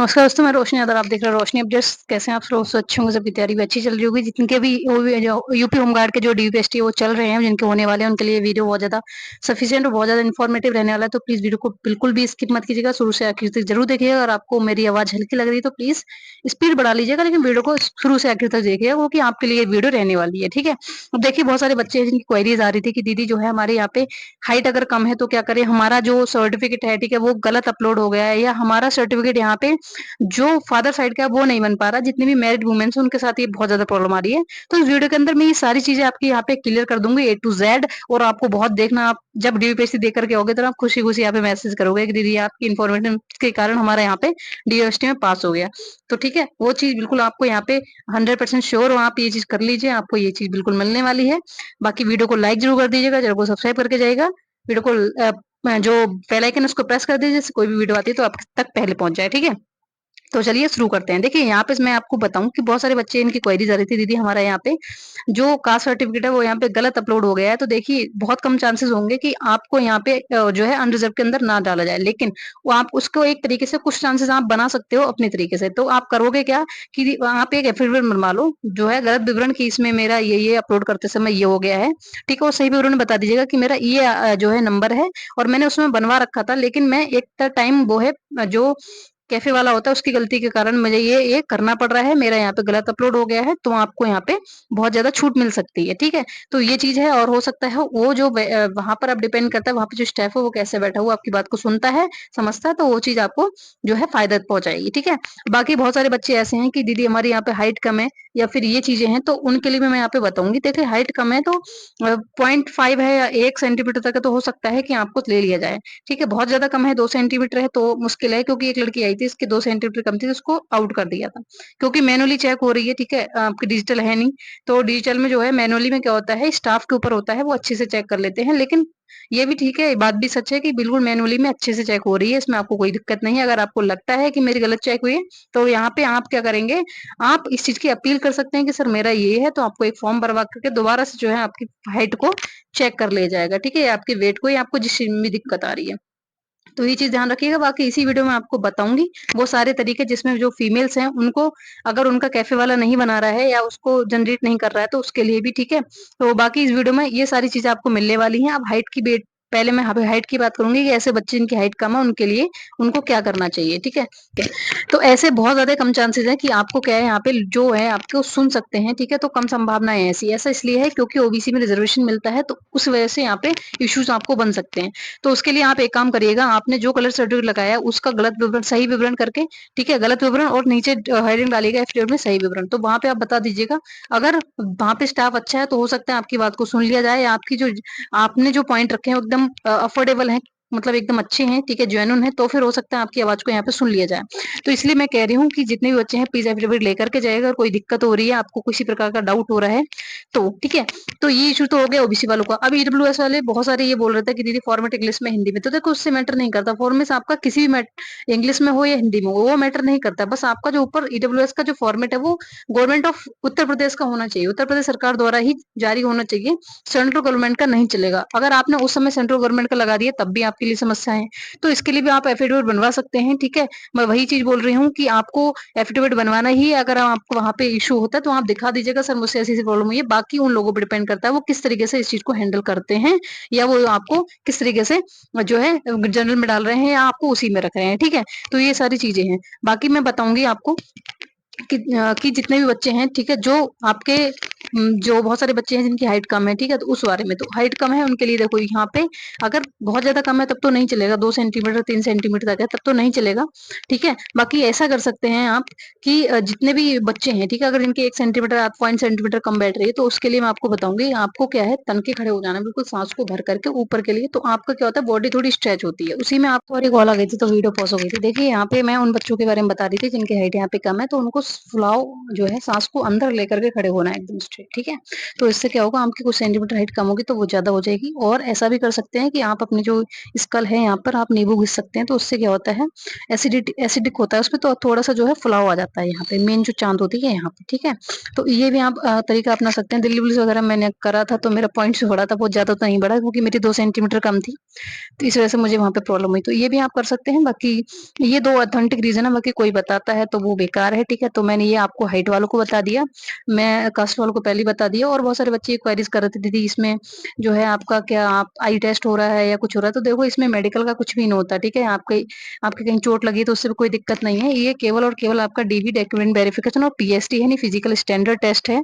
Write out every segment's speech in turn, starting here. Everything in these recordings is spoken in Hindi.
नमस्कार दोस्तों, मैं रोशनी यादव, आप देख रहे हैं रोशनी अपडेट्स। कैसे हैं आप लोग? सब अच्छे होंगे, सबकी तैयारी भी अच्छी चल रही होगी। जिनके भी वो भी जो यूपी होमगार्ड के जो डीपीएसटी वो चल रहे हैं, जिनके होने वाले हैं, उनके लिए वीडियो बहुत ज़्यादा सफिशिएंट और बहुत ज़्यादा इन्फॉर्मेटिव रहने वाला है। तो प्लीज़ वीडियो को बिल्कुल भी स्किप मत कीजिएगा, शुरू से आखिर तक जरूर देखिएगा। अगर आपको मेरी आवाज़ हल्की लग रही है तो प्लीज़ स्पीड बढ़ा लीजिएगा, लेकिन वीडियो को शुरू से आखिर तक देखिएगा, क्योंकि आपके लिए वीडियो रहने वाली है, ठीक है? अब देखिए, बहुत सारे बच्चे हैं जिनकी क्वेरीज आ रही थी कि दीदी जो है हमारे यहाँ पे हाइट अगर कम है तो क्या करें, हमारा जो सर्टिफिकेट है, ठीक है, वो गलत अपलोड हो गया है, या हमारा सर्टिफिकेट यहाँ पे जो फादर साइड का है वो नहीं बन पा रहा। जितनी भी मैरिड वुमेन्स हैं उनके साथ ये बहुत ज्यादा प्रॉब्लम आ रही है। तो इस वीडियो के अंदर मैं ये सारी चीजें आपकी यहाँ पे क्लियर कर दूंगी ए टू जेड। और आपको बहुत देखना, आप जब डीपीएससी देख करके आओगे तो आप खुशी खुशी यहाँ पे मैसेज करोगे कि दीदी आपकी इन्फॉर्मेशन के कारण हमारा यहाँ पे डीएसटी में पास हो गया। तो ठीक है, वो चीज बिल्कुल आपको यहाँ पे 100% श्योर हो, आप ये चीज कर लीजिए, आपको ये चीज बिल्कुल मिलने वाली है। बाकी वीडियो को लाइक जरूर कर दीजिएगा, चैनल को सब्सक्राइब करके जाएगा, वीडियो को जो बेल आइकन उसको प्रेस कर दीजिए, जिससे कोई भी वीडियो आती है तो आप तक पहले पहुंच जाए, ठीक है? तो चलिए शुरू करते हैं। देखिए, यहाँ पे मैं आपको बताऊं कि बहुत सारे बच्चे इनकी क्वेरीज आ रही थी, दीदी हमारा यहाँ पे जो कास्ट सर्टिफिकेट है वो यहाँ पे गलत अपलोड हो गया है। तो देखिए, बहुत कम चांसेस होंगे कि आपको यहाँ पे जो है अनरिजर्व के अंदर ना डाला जाए, लेकिन वो आप उसको एक तरीके से कुछ चांसेस आप बना सकते हो अपने तरीके से। तो आप करोगे क्या कि आप एक एफिडेविट बनवा लो, जो है गलत विवरण की इसमें मेरा ये अपलोड करते समय ये हो गया है, ठीक है? और सही विवरण बता दीजिएगा कि मेरा ये जो है नंबर है और मैंने उसमें बनवा रखा था, लेकिन मैं एक टाइम वो है जो कैफे वाला होता है उसकी गलती के कारण मुझे ये करना पड़ रहा है, मेरा यहाँ पे गलत अपलोड हो गया है। तो आपको यहाँ पे बहुत ज्यादा छूट मिल सकती है, ठीक है? तो ये चीज है। और हो सकता है वो जो वहां पर अब डिपेंड करता है, वहां पे जो स्टाफ है वो कैसे बैठा हुआ आपकी बात को सुनता है, समझता है, तो वो चीज आपको जो है फायदा पहुंचाएगी, ठीक है? बाकी बहुत सारे बच्चे ऐसे हैं कि दीदी हमारे यहाँ पे हाइट कम है या फिर ये चीजें हैं, तो उनके लिए भी मैं यहाँ पे बताऊंगी। देखिए, हाइट कम है तो 0.5 है या 1 सेंटीमीटर तक है, तो हो सकता है कि आपको ले लिया जाए, ठीक है? बहुत ज्यादा कम है, 2 सेंटीमीटर है तो मुश्किल है, क्योंकि एक लड़की आई थी इसके 2 सेंटीमीटर कम थी तो उसको आउट कर दिया था, क्योंकि मैनुअली चेक हो रही है, ठीक है? आपकी डिजिटल है नहीं। तो डिजिटल में जो है मैनुअली में क्या होता है, स्टाफ के ऊपर होता है, वो अच्छे से चेक कर लेते हैं। लेकिन ये भी ठीक है, बात भी सच है कि बिल्कुल मैनुअली में अच्छे से चेक हो रही है, इसमें आपको कोई दिक्कत नहीं है। अगर आपको लगता है कि मेरी गलत चेक हुई है तो यहाँ पे आप क्या करेंगे, आप इस चीज की अपील कर सकते हैं कि सर मेरा ये है, तो आपको एक फॉर्म भरवा करके दोबारा से जो है आपकी हाइट को चेक कर लिया जाएगा, ठीक है? आपके वेट को, या आपको जिस चीज में भी दिक्कत आ रही है, तो ये चीज ध्यान रखिएगा। बाकी इसी वीडियो में आपको बताऊंगी वो सारे तरीके जिसमें जो फीमेल्स हैं उनको, अगर उनका कैफे वाला नहीं बना रहा है या उसको जनरेट नहीं कर रहा है तो उसके लिए भी, ठीक है? तो बाकी इस वीडियो में ये सारी चीजें आपको मिलने वाली हैं। अब हाइट की बेट पहले मैं हाइट की बात करूंगी कि ऐसे बच्चे जिनकी हाइट कम है उनके लिए उनको क्या करना चाहिए, ठीक है? तो ऐसे बहुत ज्यादा कम चांसेस है कि आपको क्या है यहाँ पे जो है आपको सुन सकते हैं, ठीक है? तो कम संभावना है ऐसी। ऐसा इसलिए है क्योंकि ओबीसी में रिजर्वेशन मिलता है, तो उस वजह से यहाँ पे इश्यूज आपको बन सकते हैं। तो उसके लिए आप एक काम करिएगा, आपने जो कलर सर्टिफिकेट लगाया है उसका गलत विवरण सही विवरण करके, ठीक है, गलत विवरण और नीचे हेडिंग डालिएगा एफिडेविट में सही विवरण, तो वहां पे आप बता दीजिएगा। अगर वहां पे स्टाफ अच्छा है तो हो सकता है आपकी बात को सुन लिया जाए, आपकी जो आपने जो पॉइंट रखे हैं वो एकदम अफोर्डेबल है, मतलब एकदम अच्छे हैं, ठीक है, जेन्युइन है, तो फिर हो सकता है आपकी आवाज को यहाँ पे सुन लिया जाए। तो इसलिए मैं कह रही हूँ कि जितने भी बच्चे हैं प्लीज एफिडेविट लेकर के जाएगा। अगर कोई दिक्कत हो रही है, आपको किसी प्रकार का डाउट हो रहा है तो, ठीक है? तो ये इशू तो हो गया ओबीसी वालों का। अब ईडब्ल्यूएस वाले बहुत सारे ये बोल रहे थे कि दीदी फॉर्मेट इंग्लिश में हिंदी में, तो देखो उससे मैटर नहीं करता, फॉर्मेट आपका किसी भी इंग्लिश में हो या हिंदी में हो वो मैटर नहीं करता। बस आपका जो ऊपर ईडब्ल्यूएस का जो फॉर्मेट है वो गवर्नमेंट ऑफ उत्तर प्रदेश का होना चाहिए, उत्तर प्रदेश सरकार द्वारा ही जारी होना चाहिए, सेंट्रल गवर्नमेंट का नहीं चलेगा। अगर आपने उस समय सेंट्रल गवर्नमेंट का लगा दिया तब भी आपके लिए समस्या है। तो इसके लिए भी आप एफिडेविट बनवा सकते हैं, ठीक है? मैं वही चीज बोल रही हूँ कि आपको एफिडेविट बनवाना ही है। अगर आपको वहां पे इशू होता है तो आप दिखा दीजिएगा सर मुझसे ऐसी ऐसी प्रॉब्लम हुई है। बाकी उन लोगों पर डिपेंड करता है वो किस तरीके से इस चीज को हैंडल करते हैं, या वो आपको किस तरीके से जो है जनरल में डाल रहे हैं या आपको उसी में रख रहे हैं, ठीक है? तो ये सारी चीजें हैं। बाकी मैं बताऊंगी आपको कि जितने भी बच्चे हैं, ठीक है, जो आपके जो बहुत सारे बच्चे हैं जिनकी हाइट कम है, ठीक है, तो उस बारे में, तो हाइट कम है उनके लिए देखो यहाँ पे अगर बहुत ज्यादा कम है तब तो नहीं चलेगा, 2 सेंटीमीटर 3 सेंटीमीटर तक है तब तो नहीं चलेगा, ठीक है? बाकी ऐसा कर सकते हैं आप कि जितने भी बच्चे हैं, ठीक है, अगर इनके 1 सेंटीमीटर 0.5 सेंटीमीटर कम बैठ रही है तो उसके लिए मैं आपको बताऊंगी, आपको क्या है तन के खड़े हो जाना, बिल्कुल सांस को भर करके ऊपर के लिए। तो आपका क्या होता है, बॉडी थोड़ी स्ट्रेच होती है। उसी में आपको और एक कॉल आ गई थी तो वीडियो पॉज हो गई थी। देखिए, यहाँ पे मैं उन बच्चों के बारे में बता रही थी जिनकी हाइट यहाँ पे कम है, तो उनको फुलाव जो है सांस को अंदर लेकर के खड़े होना है एकदम स्ट्रेट। हाइट, ठीक है? तो इससे क्या होगा, आपकी कुछ सेंटीमीटर हाइट कम होगी तो वो ज़्यादा हो जाएगी। और ऐसा भी कर सकते हैं कि आप अपने जो स्कल है यहाँ पर आप नींबू घिस सकते हैं, तो उससे क्या होता है, एसिडिक होता है उसमें, तो थोड़ा-सा जो है फुलाव आ जाता है यहाँ पे, मेन जो चाँद होती है यहाँ पे, ठीक है? तो ये भी आप तरीका अपना सकते हैं। दिल्ली पुलिस वगैरह मैंने करा था तो मेरा पॉइंट्स बढ़ा था, बहुत ज़्यादा तो नहीं बढ़ा क्योंकि मेरी 2 सेंटीमीटर कम थी। तो इस वजह से मुझे वहाँ पे प्रॉब्लम हुई। तो ये भी आप कर सकते हैं। बाकी ये 2 ऑथेंटिक रीज़न है, बाकी कोई बताता है तो वो बेकार है, ठीक है? तो मैंने ये आपको हाइट वालों को बता दिया, मैं कास्ट वालों को पहले ही बता दिया। और बहुत सारे बच्चे क्वेरीज़ कर रहे थे, दीदी इसमें जो है आपका क्या आप आई टेस्ट हो रहा है या कुछ हो रहा है? तो देखो इसमें मेडिकल का कुछ भी नहीं होता, ठीक है? आपके कहीं चोट लगी है तो उससे भी कोई दिक्कत नहीं है। ये केवल और केवल आपका डीवी डॉक्यूमेंट वेरिफिकेशन और पीएसटी यानी फिजिकल स्टैंडर्ड टेस्ट है।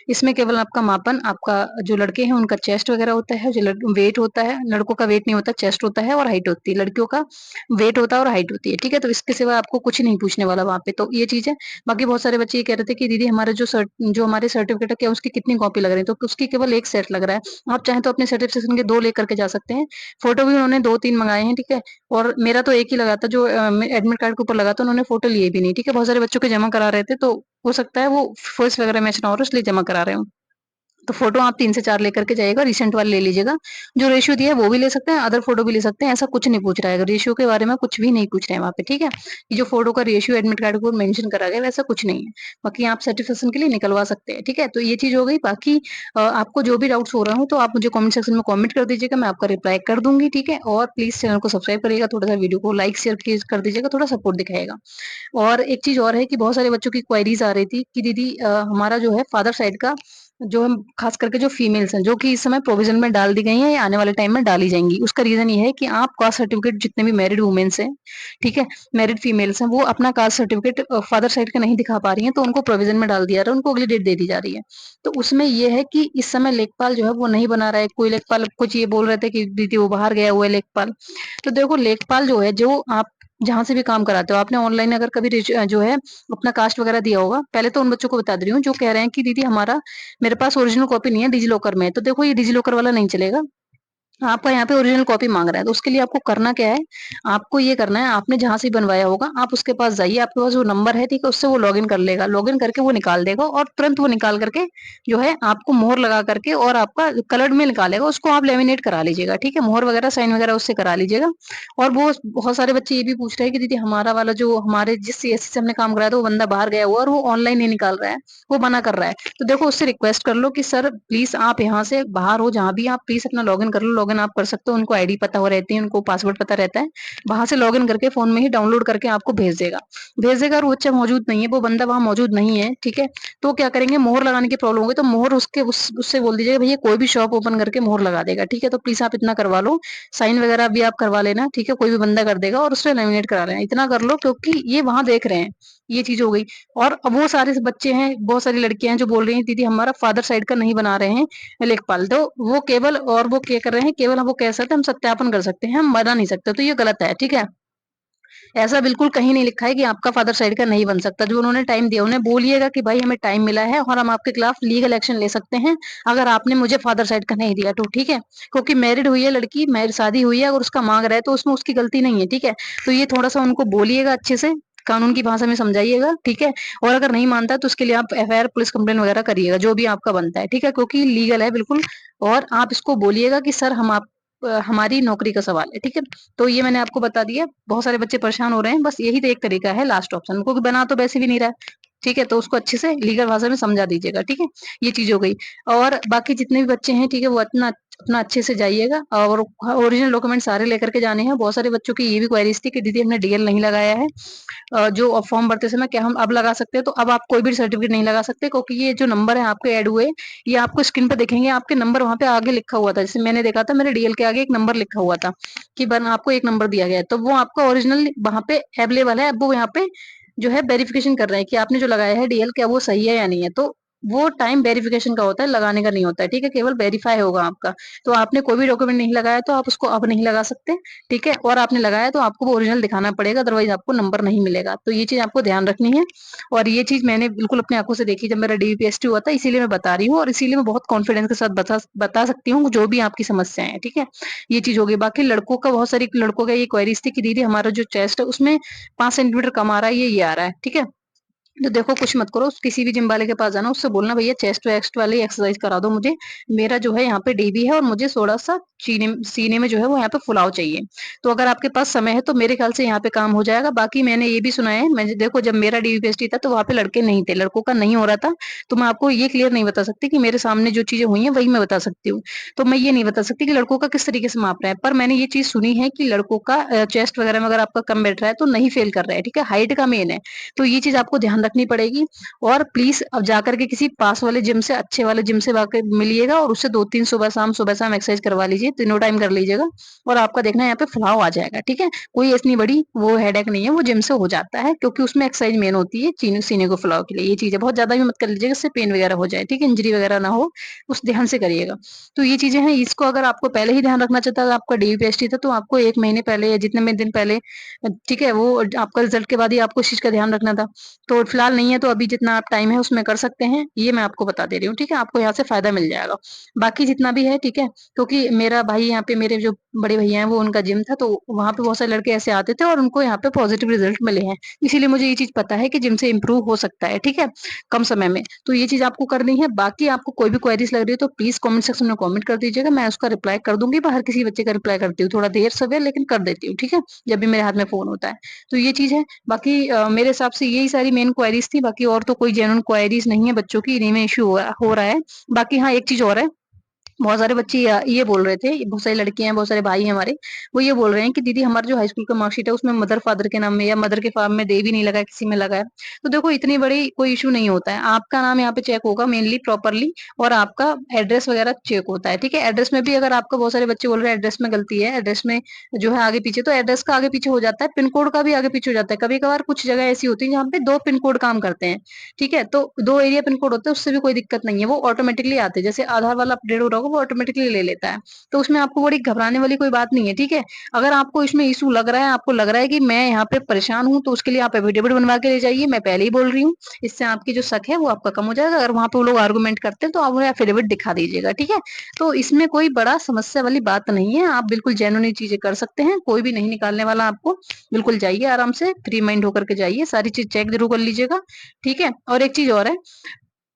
इसमें केवल आपका मापन, आपका जो लड़के हैं उनका चेस्ट वगैरह होता है, जो वेट होता है, लड़कों का वेट नहीं होता, चेस्ट होता है और हाइट होती है, लड़कियों का वेट होता है और हाइट होती है, ठीक है? तो इसके सिवा आपको कुछ नहीं पूछने वाला वहाँ पे, तो ये चीज़ है। बाकी बहुत सारे बच्चे ये कह रहे थे कि दीदी हमारा जो हमारे सर्टिफिकेट है क्या उसकी कितनी कॉपी लग रही है? तो उसकी केवल 1 सेट लग रहा है। आप चाहें तो अपने सर्टिफिकेशन के 2 लेकर के जा सकते हैं। फोटो भी उन्होंने 2-3 मँगाए हैं, ठीक है? और मेरा तो 1 ही लगा था, जो एडमिट कार्ड के ऊपर लगा था, उन्होंने फोटो लिए भी नहीं, ठीक है? बहुत सारे बच्चों के जमा करा रहे थे, तो हो सकता है वो फर्स्ट वगैरह मैच ना हो रहा हो इसलिए जमा करा रहे हों। तो फ़ोटो आप 3 से 4 लेकर के जाइएगा, रिसेंट वाले ले लीजिएगा। जो रेशियो दिया है वो भी ले सकते हैं, अदर फ़ोटो भी ले सकते हैं, ऐसा कुछ नहीं पूछ रहा है। रेशियो के बारे में कुछ भी नहीं पूछ रहे हैं वहाँ पे, ठीक है? ये जो फ़ोटो का रेशियो एडमिट कार्ड के ऊपर मेंशन करा गया है वैसा कुछ नहीं है। बाकी आप सर्टिफिकेशन के लिए निकलवा सकते हैं, ठीक है? तो ये चीज़ हो गई। बाकी आपको जो भी डाउट्स हो रहे हो तो आप मुझे कमेंट सेक्शन में कमेंट कर दीजिएगा, मैं आपका रिप्लाई कर दूँगी, ठीक है? और प्लीज़ चैनल को सब्सक्राइब करिएगा, थोड़ा-सा वीडियो को लाइक, शेयर प्लीज़ कर दीजिएगा, थोड़ा सपोर्ट दिखाइएगा। और एक चीज़ और है कि बहुत सारे बच्चों की क्वेरीज़ आ रही थी कि दीदी हमारा जो है फादर साइड का जो हम खास करके जो फीमेल्स हैं, जो कि इस समय प्रोविज़न में डाल दी गई हैं या आने वाले टाइम में डाली जाएँगी। उसका रीज़न ये है कि आप कास्ट सर्टिफ़िकेट जितने भी मैरिड वुमेन्स हैं, ठीक है? मैरिड फीमेल्स हैं, वो अपना कास्ट सर्टिफ़िकेट फादर साइड का नहीं दिखा पा रही हैं, तो उनको प्रोविज़न में डाल दिया जा रहा है, उनको अगली डेट दे दी जा रही है। तो उसमें ये है कि इस समय लेखपाल जो है वो नहीं बना रहा है। कोई लेखपाल कुछ ये बोल रहे थे कि दीदी वो बाहर गया हुआ है लेखपाल। तो देखो लेखपाल जो है, जो आप जहाँ से भी काम कराते हो, आपने ऑनलाइन अगर कभी जो है अपना कास्ट वगैरह दिया होगा, पहले तो उन बच्चों को बता दे रही हूँ जो कह रहे हैं कि दीदी हमारा मेरे पास ओरिजिनल कॉपी नहीं है, डिजी लॉकर में है। तो देखो ये डिजी लॉकर वाला नहीं चलेगा। आपका यहाँ पे ओरिजिनल कॉपी माँग रहा है, तो उसके लिए आपको करना क्या है, आपको ये करना है, आपने जहाँ से बनवाया होगा, आप उसके पास जाइए, आपके पास वो नंबर है, ठीक है? उससे वो लॉगिन कर लेगा, लॉगिन करके वो निकाल देगा और तुरंत वो निकाल करके जो है आपको मोहर लगा करके और आपका कलर्ड में निकालेगा, उसको आप लैमिनेट करा लीजिएगा, ठीक है? मोहर वगैरह, साइन वगैरह उससे करा लीजिएगा। और वो बहुत सारे बच्चे ये भी पूछ रहे हैं कि दीदी हमारा वाला जो हमारे जिस सीएससी से हमने काम कराया था, वो बंदा बाहर गया हुआ है और वो ऑनलाइन नहीं निकाल रहा है, वो मना कर रहा है। तो देखो उससे रिक्वेस्ट कर लो कि सर प्लीज़ आप यहाँ से बाहर हो जहाँ भी आप प्लीज़ अपना लॉगिन कर लो, लॉगिन आप कर सकते हो, उनको आईडी पता हो रहती है, उनको पासवर्ड पता रहता है। वहाँ से लॉगिन करके फ़ोन में ही डाउनलोड करके आपको भेज देगा। भेज देगा और वो बच्चा मौजूद नहीं है, वो बंदा वहाँ मौजूद नहीं है, ठीक है? तो क्या करेंगे, मोहर लगाने की प्रॉब्लम होगी तो मोहर उससे बोल दीजिएगा भैया कोई भी शॉप ओपन करके मोहर लगा देगा, ठीक है? तो प्लीज़ आप इतना करवा लो, साइन वगैरह भी आप करवा लेना, ठीक है? कोई भी बंदा कर देगा और उससे लैमिनेट करा लेना, इतना कर लो क्योंकि ये वहाँ देख रहे हैं, ये चीज़ हो गई। और अब वो सारे बच्चे हैं, बहुत सारी लड़कियाँ हैं जो बोल रही हैं दीदी हमारा फादर साइड का नहीं बना रहे हैं लेखपाल, तो वो केवल और वो क्या कर रहे हैं, केवल हम वो कह सकते हैं हम सत्यापन कर सकते हैं, हम बना नहीं सकते, तो ये गलत है, ठीक है? ऐसा बिल्कुल कहीं नहीं लिखा है कि आपका फादर साइड का नहीं बन सकता। जो उन्होंने टाइम दिया, उन्हें बोलिएगा कि भाई हमें टाइम मिला है और हम आपके खिलाफ लीगल एक्शन ले सकते हैं, अगर आपने मुझे फादर साइड का नहीं दिया तो, ठीक है? क्योंकि मैरिड हुई है लड़की, शादी हुई है, अगर उसका माँग रहा है तो उसमें उसकी गलती नहीं है, ठीक है? तो ये थोड़ा-सा उनको बोलिएगा अच्छे से, कानून की भाषा में समझाइएगा, ठीक है? और अगर नहीं मानता है तो उसके लिए आप एफआईआर, पुलिस कंप्लेंट वगैरह करिएगा, जो भी आपका बनता है, ठीक है? क्योंकि लीगल है बिल्कुल। और आप इसको बोलिएगा कि सर हमारी नौकरी का सवाल है, ठीक है? तो ये मैंने आपको बता दिया। बहुत सारे बच्चे परेशान हो रहे हैं, बस यही तो एक तरीका है लास्ट ऑप्शन, क्योंकि बना तो वैसे भी नहीं रहा है, ठीक है? तो उसको अच्छे से लीगल भाषा में समझा दीजिएगा, ठीक है? ये चीज़ हो गई। और बाकी जितने भी बच्चे हैं, ठीक है, वो अपना अपना अच्छे से जाइएगा और ओरिजिनल डॉक्यूमेंट सारे लेकर के जाने हैं। बहुत सारे बच्चों की ये भी क्वेरीज़ थी कि दीदी हमने डीएल नहीं लगाया है, जो फॉर्म भरते समय क्या हम अब लगा सकते हैं? तो अब आप कोई भी सर्टिफिकेट नहीं लगा सकते क्योंकि ये जो नंबर है आपके ऐड हुए, ये आपको स्क्रीन पे दिखेंगे, आपके नंबर वहाँ पे आगे लिखा हुआ था। जैसे मैंने देखा था मेरे डीएल के आगे एक नंबर लिखा हुआ था कि बन आपको एक नंबर दिया गया है, तो वो आपका ओरिजिनल वहाँ पे अवेलेबल है। अब वो यहाँ पे जो है वेरिफिकेशन कर रहे हैं कि आपने जो लगाया है डीएल क्या वो सही है या नहीं है। तो वो टाइम वेरिफिकेशन का होता है, लगाने का नहीं होता है, ठीक है? केवल वेरीफाई होगा आपका। तो आपने कोई भी डॉक्यूमेंट नहीं लगाया तो आप उसको अब नहीं लगा सकते, ठीक है? और आपने लगाया तो आपको वो ओरिजिनल दिखाना पड़ेगा, अदरवाइज़ आपको नंबर नहीं मिलेगा। तो ये चीज़ आपको ध्यान रखनी है। और ये चीज़ मैंने बिल्कुल अपनी आँखों से देखी जब मेरा डीवीपीएसटी हुआ था, इसीलिए मैं बता रही हूँ और इसीलिए मैं बहुत कॉन्फिडेंस के साथ बता बता सकती हूँ जो भी आपकी समस्याएँ हैं, ठीक है? ये चीज़ हो गई। बाकी लड़कों का, बहुत सारी लड़कों का ये क्वेरीज़ थी कि दीदी हमारा जो चेस्ट है उसमें 5 सेंटीमीटर कम आ रहा है, ये आ रहा है, ठीक है? तो देखो कुछ मत करो, किसी भी जिम वाले के पास जाना, उससे बोलना भैया चेस्ट वेस्ट वाली एक्सरसाइज करा दो मुझे, मेरा जो है यहाँ पे डीबी है और मुझे थोड़ा सा सीने में जो है वो यहाँ पे फुलाव चाहिए। तो अगर आपके पास समय है तो मेरे ख्याल से यहाँ पे काम हो जाएगा। बाकी मैंने ये भी सुना है, मैं देखो जब मेरा डीबीपीएसटी था तो वहाँ पे लड़के नहीं थे, लड़कों का नहीं हो रहा था। तो मैं आपको ये क्लियर नहीं बता सकती कि मेरे सामने जो चीजें हुई है वही मैं बता सकती हूँ। तो मैं ये नहीं बता सकती कि लड़कों का किस तरीके से माप रहा है, पर मैंने ये चीज सुनी है कि लड़कों का चेस्ट वगैरह में अगर आपका कम बैठ रहा है तो नहीं फेल कर रहा है, ठीक है, हाइट का मेन है। तो ये चीज आपको ध्यान रखनी पड़ेगी। और प्लीज अब जाकर के किसी पास वाले जिम से, अच्छे वाले जिम से वाकई मिलिएगा और उससे 2-3 सुबह शाम एक्सरसाइज करवा लीजिए, तीनों टाइम कर लीजिएगा। और आपका देखना यहाँ पे फुलाव आ जाएगा, ठीक है। कोई इतनी बड़ी वो हेडेक नहीं है, वो जिम से हो जाता है, क्योंकि उसमें एक्सरसाइज मेन होती है सीने को फुलाव के लिए। ये चीजें बहुत ज्यादा भी मत कर लीजिएगा, इससे पेन वगैरह हो जाए, ठीक है, इंजरी वगैरह ना हो, उस ध्यान से करिएगा। तो ये चीजें हैं, इसको अगर आपको पहले ही ध्यान रखना चाहता है, आपका डीपीएसटी था तो आपको 1 महीने पहले या जितने में दिन पहले, ठीक है, वो आपका रिजल्ट के बाद ही आपको इस चीज का ध्यान रखना था। तो फिलहाल नहीं है तो अभी जितना आप टाइम है उसमें कर सकते हैं, ये मैं आपको बता दे रही हूँ, ठीक है, आपको यहाँ से फायदा मिल जाएगा। बाकी जितना भी है, ठीक है, क्योंकि मेरा भाई यहाँ पे, मेरे जो बड़े भैया हैं वो, उनका जिम था तो वहां पे बहुत सारे लड़के ऐसे आते थे और उनको यहाँ पे पॉजिटिव रिजल्ट मिले हैं। इसीलिए मुझे ये चीज पता है कि जिम से इम्प्रूव हो सकता है, ठीक है, कम समय में। तो ये चीज आपको करनी है। बाकी आपको कोई भी क्वेरीज लग रही है तो प्लीज कमेंट सेक्शन में कमेंट कर दीजिएगा, मैं उसका रिप्लाई कर दूंगी। मैं हर किसी बच्चे का रिप्लाई करती हूँ, थोड़ा देर सवेर लेकिन कर देती हूँ, ठीक है, जब भी मेरे हाथ में फोन होता है। तो ये चीज है। बाकी मेरे हिसाब से यही सारी मेन क्वेरीज थी, बाकी और तो कोई जेन्युइन क्वेरीज नहीं है बच्चों की, इन्हीं में इशू हो रहा है। बाकी हाँ, एक चीज और है, बहुत सारे बच्चे ये बोल रहे थे, बहुत सारी लड़कियां हैं, बहुत सारे भाई हैं हमारे, वो ये बोल रहे हैं कि दीदी हमारा जो हाई स्कूल का मार्कशीट है उसमें मदर फादर के नाम में या मदर के फार्म में दे भी नहीं लगा है, किसी में लगा है। तो देखो इतनी बड़ी कोई इशू नहीं होता है, आपका नाम यहाँ पे चेक होगा मेनली प्रॉपरली, और आपका एड्रेस वगैरह चेक होता है, ठीक है। एड्रेस में भी अगर आपका, बहुत सारे बच्चे बोल रहे हैं एड्रेस में गलती है, एड्रेस में जो है आगे पीछे, तो एड्रेस का आगे पीछे हो जाता है, पिन कोड का भी आगे पीछे हो जाता है। कभी कभार कुछ जगह ऐसी होती है जहाँ पे 2 पिन कोड काम करते हैं, ठीक है, तो 2 एरिया पिन कोड होते हैं, उससे भी कोई दिक्कत नहीं है, वो ऑटोमेटिकली आते हैं, जैसे आधार वाला अपडेट हो रहा होगा वो ऑटोमेटिकली ले लेता है। तो उसमें आपको बड़ी घबराने वाली कोई बात नहीं है, ठीक है। अगर आपको इसमें इशू लग रहा है, आपको लग रहा है कि मैं यहाँ पे परेशान हूँ, तो उसके लिए आप एफिडेविट बनवा के ले जाइए, मैं पहले ही बोल रही हूँ। इससे आपकी जो शक है वो आपका कम हो जाएगा। अगर वहां पे वो लोग आर्गूमेंट करते हैं तो आप उन्हें एफिडेविट दिखा दीजिएगा, ठीक है। तो इसमें कोई बड़ा समस्या वाली बात नहीं है, आप बिल्कुल जेन्युइन चीजें कर सकते हैं, कोई भी नहीं निकालने वाला आपको। बिल्कुल जाइए आराम से, फ्री माइंड होकर के जाइए, सारी चीज चेक जरूर कर लीजिएगा, ठीक है। और एक चीज और है,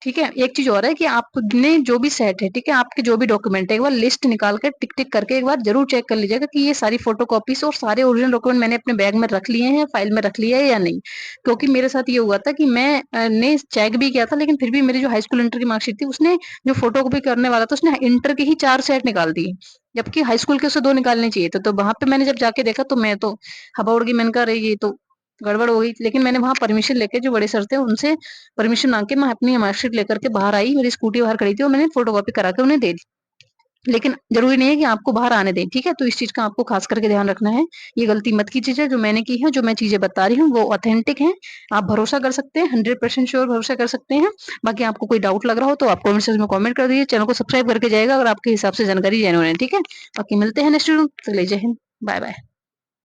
ठीक है, एक चीज और है कि आपने जो भी सेट है, ठीक है, आपके जो भी डॉक्यूमेंट है, एक बार लिस्ट निकाल कर टिक टिक करके एक बार जरूर चेक कर लीजिएगा कि ये सारी फोटो कॉपीज और सारे ओरिजिनल डॉक्यूमेंट मैंने अपने बैग में रख लिए हैं, फाइल में रख लिया है या नहीं। क्योंकि मेरे साथ ये हुआ था कि मैं ने चेक भी किया था, लेकिन फिर भी मेरी जो हाई स्कूल इंटर की मार्कशीट थी, उसने जो फोटो कॉपी करने वाला था उसने इंटर के ही 4 सेट निकाल दिए, जबकि हाई स्कूल के उसे 2 निकालने चाहिए थे। तो वहां पे मैंने जब जाके देखा तो मैं तो हवा उड़ गई, मैंने कहा अरे ये तो गड़बड़ हो गई। लेकिन मैंने वहां परमिशन लेके, जो बड़े सर थे उनसे परमिशन मांग के, मैं अपनी मार्कशीट लेकर के बाहर आई, मेरी स्कूटी बाहर खड़ी थी और मैंने फोटोकॉपी करा के उन्हें दे दी। लेकिन जरूरी नहीं है कि आपको बाहर आने दें, ठीक है, तो इस चीज का आपको खास करके ध्यान रखना है। ये गलती मत कीजिए, जो मैंने की है, जो मैं चीजें बता रही हूँ वो ऑथेंटिक है, आप भरोसा कर सकते हैं, 100% श्योर भरोसा कर सकते हैं। बाकी आपको कोई डाउट लग रहा हो तो आप कमेंट सेक्शन में कमेंट कर दीजिए, चैनल को सब्सक्राइब करके जाएगा अगर आपके हिसाब से जानकारी जेन्युइन है, ठीक है। बाकी मिलते हैं नेक्स्ट वीडियो, चलिए जय हिंद, बाय बाय।